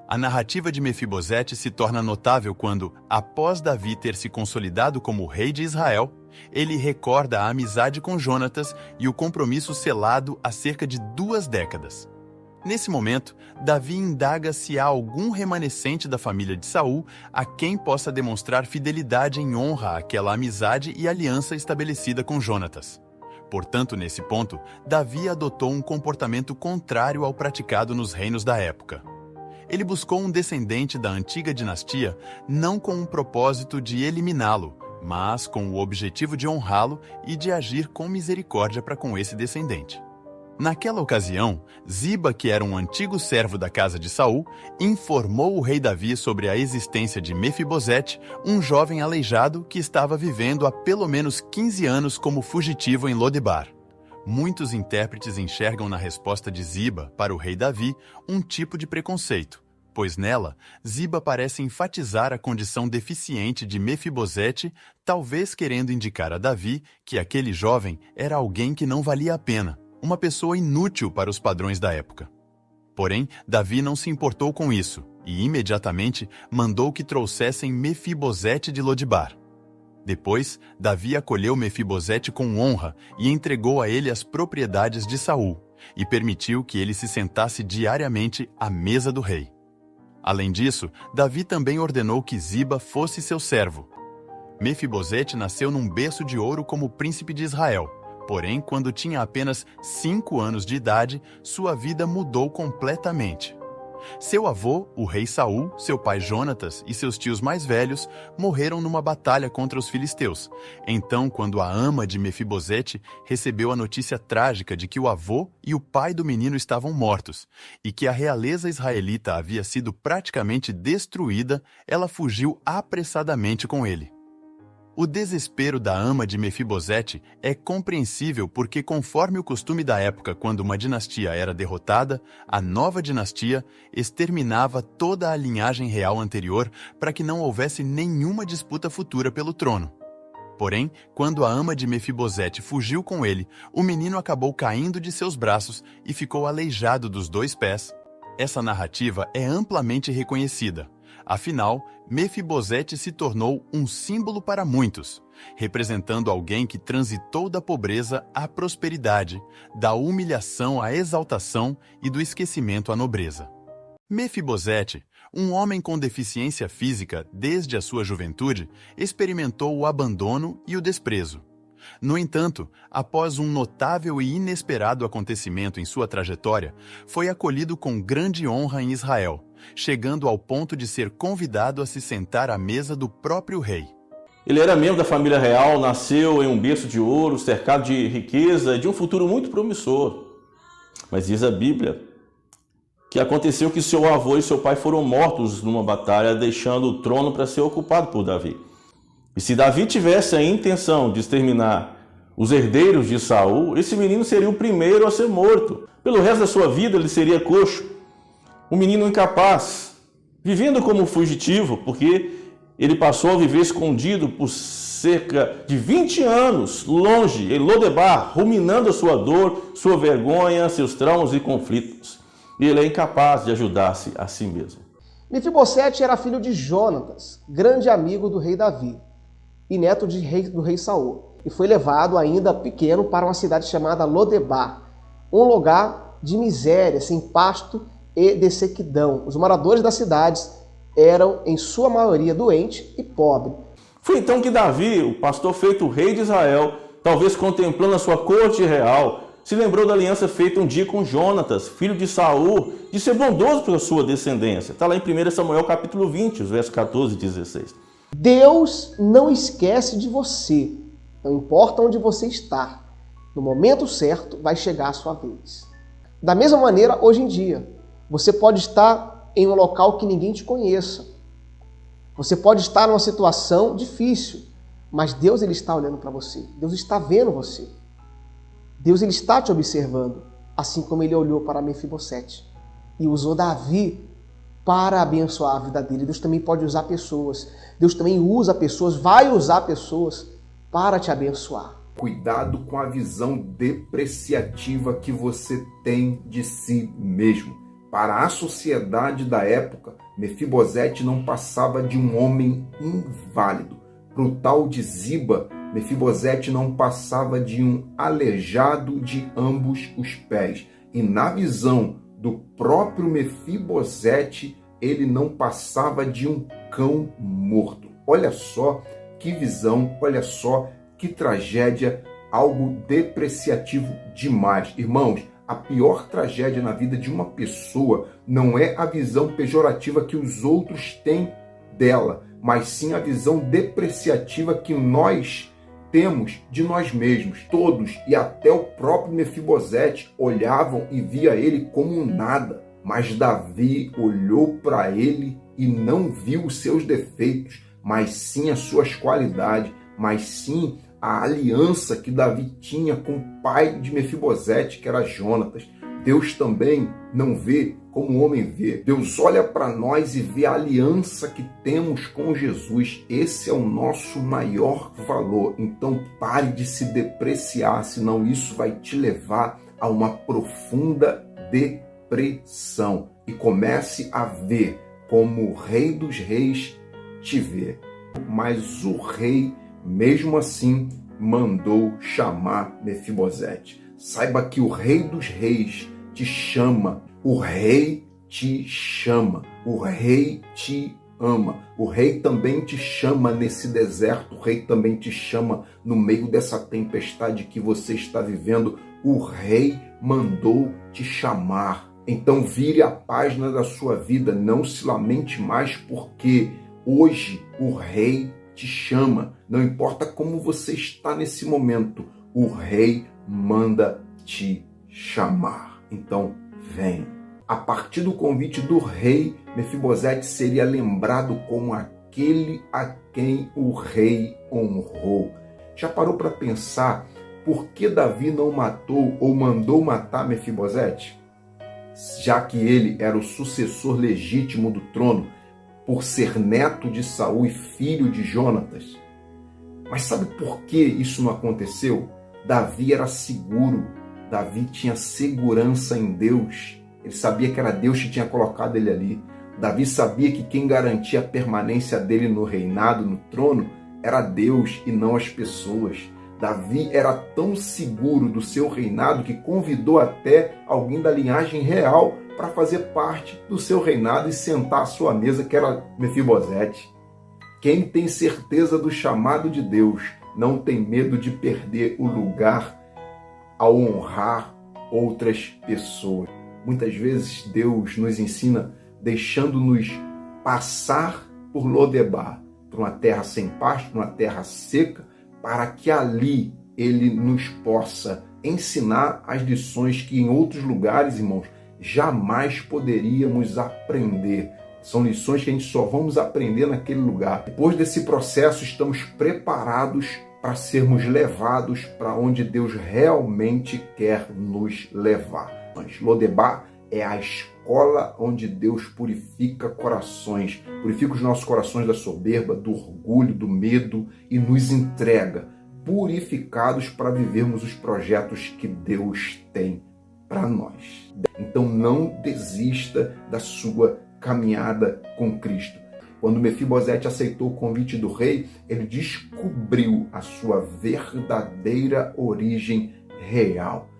A narrativa de Mefibosete se torna notável quando, após Davi ter se consolidado como rei de Israel, ele recorda a amizade com Jonatas e o compromisso selado há cerca de 2 décadas. Nesse momento, Davi indaga se há algum remanescente da família de Saul a quem possa demonstrar fidelidade em honra àquela amizade e aliança estabelecida com Jonatas. Portanto, nesse ponto, Davi adotou um comportamento contrário ao praticado nos reinos da época. Ele buscou um descendente da antiga dinastia não com o propósito de eliminá-lo, mas com o objetivo de honrá-lo e de agir com misericórdia para com esse descendente. Naquela ocasião, Ziba, que era um antigo servo da casa de Saul, informou o rei Davi sobre a existência de Mefibosete, um jovem aleijado que estava vivendo há pelo menos 15 anos como fugitivo em Lodebar. Muitos intérpretes enxergam na resposta de Ziba para o rei Davi um tipo de preconceito, pois nela, Ziba parece enfatizar a condição deficiente de Mefibosete, talvez querendo indicar a Davi que aquele jovem era alguém que não valia a pena, uma pessoa inútil para os padrões da época. Porém, Davi não se importou com isso e imediatamente mandou que trouxessem Mefibosete de Lodebar. Depois, Davi acolheu Mefibosete com honra e entregou a ele as propriedades de Saul, e permitiu que ele se sentasse diariamente à mesa do rei. Além disso, Davi também ordenou que Ziba fosse seu servo. Mefibosete nasceu num berço de ouro como príncipe de Israel, porém, quando tinha apenas 5 anos de idade, sua vida mudou completamente. Seu avô, o rei Saul, seu pai Jonatas e seus tios mais velhos morreram numa batalha contra os filisteus. Então, quando a ama de Mefibosete recebeu a notícia trágica de que o avô e o pai do menino estavam mortos e que a realeza israelita havia sido praticamente destruída, ela fugiu apressadamente com ele. O desespero da ama de Mefibosete é compreensível porque, conforme o costume da época quando uma dinastia era derrotada, a nova dinastia exterminava toda a linhagem real anterior para que não houvesse nenhuma disputa futura pelo trono. Porém, quando a ama de Mefibosete fugiu com ele, o menino acabou caindo de seus braços e ficou aleijado dos 2 pés. Essa narrativa é amplamente reconhecida. Afinal, Mefibosete se tornou um símbolo para muitos, representando alguém que transitou da pobreza à prosperidade, da humilhação à exaltação e do esquecimento à nobreza. Mefibosete, um homem com deficiência física desde a sua juventude, experimentou o abandono e o desprezo. No entanto, após um notável e inesperado acontecimento em sua trajetória, foi acolhido com grande honra em Israel, chegando ao ponto de ser convidado a se sentar à mesa do próprio rei. Ele era membro da família real, nasceu em um berço de ouro, cercado de riqueza e de um futuro muito promissor. Mas diz a Bíblia que aconteceu que seu avô e seu pai foram mortos numa batalha, deixando o trono para ser ocupado por Davi. E se Davi tivesse a intenção de exterminar os herdeiros de Saul, esse menino seria o primeiro a ser morto. Pelo resto da sua vida ele seria coxo, um menino incapaz, vivendo como fugitivo, porque ele passou a viver escondido por cerca de 20 anos, longe, em Lodebar, ruminando a sua dor, sua vergonha, seus traumas e conflitos. E ele é incapaz de ajudar-se a si mesmo. Mefibosete era filho de Jonatas, grande amigo do rei Davi, e neto do rei Saul, e foi levado ainda pequeno para uma cidade chamada Lodebar, um lugar de miséria, sem pasto e de sequidão. Os moradores das cidades eram, em sua maioria, doentes e pobres. Foi então que Davi, o pastor feito rei de Israel, talvez contemplando a sua corte real, se lembrou da aliança feita um dia com Jonatas, filho de Saul, de ser bondoso pela sua descendência. Está lá em 1 Samuel capítulo 20, os versos 14 e 16. Deus não esquece de você, não importa onde você está. No momento certo vai chegar a sua vez. Da mesma maneira, hoje em dia, você pode estar em um local que ninguém te conheça. Você pode estar numa situação difícil, mas Deus ele está olhando para você. Deus está vendo você. Deus ele está te observando, assim como ele olhou para Mefibosete e usou Davi para abençoar a vida dele. Deus também pode usar pessoas. Deus também usa pessoas, vai usar pessoas para te abençoar. Cuidado com a visão depreciativa que você tem de si mesmo. Para a sociedade da época, Mefibosete não passava de um homem inválido. Para o tal de Ziba, Mefibosete não passava de um aleijado de ambos os pés. E na visão do próprio Mefibosete, ele não passava de um cão morto. Olha só que visão, olha só que tragédia, algo depreciativo demais. Irmãos, a pior tragédia na vida de uma pessoa não é a visão pejorativa que os outros têm dela, mas sim a visão depreciativa que nós temos de nós mesmos. Todos, e até o próprio Mefibosete, olhavam e via ele como um nada. Mas Davi olhou para ele e não viu os seus defeitos, mas sim as suas qualidades, mas sim a aliança que Davi tinha com o pai de Mefibosete, que era Jonatas. Deus também não vê como o homem vê. Deus olha para nós e vê a aliança que temos com Jesus. Esse é o nosso maior valor. Então pare de se depreciar, senão isso vai te levar a uma profunda depressão. E comece a ver como o Rei dos Reis te vê. Mas o rei, mesmo assim, mandou chamar Mefibosete. Saiba que o Rei dos Reis te chama, o rei te chama, o rei te ama. O rei também te chama nesse deserto, o rei também te chama no meio dessa tempestade que você está vivendo. O rei mandou te chamar. Então vire a página da sua vida, não se lamente mais, porque hoje o rei te chama. Não importa como você está nesse momento, o rei manda te chamar. Então venha. A partir do convite do rei, Mefibosete seria lembrado como aquele a quem o rei honrou. Já parou para pensar por que Davi não matou ou mandou matar Mefibosete? Já que ele era o sucessor legítimo do trono, por ser neto de Saul e filho de Jonatas. Mas sabe por que isso não aconteceu? Davi era seguro, Davi tinha segurança em Deus. Ele sabia que era Deus que tinha colocado ele ali. Davi sabia que quem garantia a permanência dele no reinado, no trono, era Deus e não as pessoas. Davi era tão seguro do seu reinado que convidou até alguém da linhagem real para fazer parte do seu reinado e sentar à sua mesa, que era Mefibosete. Quem tem certeza do chamado de Deus não tem medo de perder o lugar ao honrar outras pessoas. Muitas vezes Deus nos ensina deixando-nos passar por Lodebar, por uma terra sem pasto, uma terra seca, para que ali Ele nos possa ensinar as lições que em outros lugares, irmãos, jamais poderíamos aprender. São lições que a gente só vamos aprender naquele lugar. Depois desse processo, estamos preparados para sermos levados para onde Deus realmente quer nos levar. Mas Lodebar é a escola onde Deus purifica corações, purifica os nossos corações da soberba, do orgulho, do medo e nos entrega purificados para vivermos os projetos que Deus tem para nós. Então não desista da sua caminhada com Cristo. Quando Mefibosete aceitou o convite do rei, ele descobriu a sua verdadeira origem real.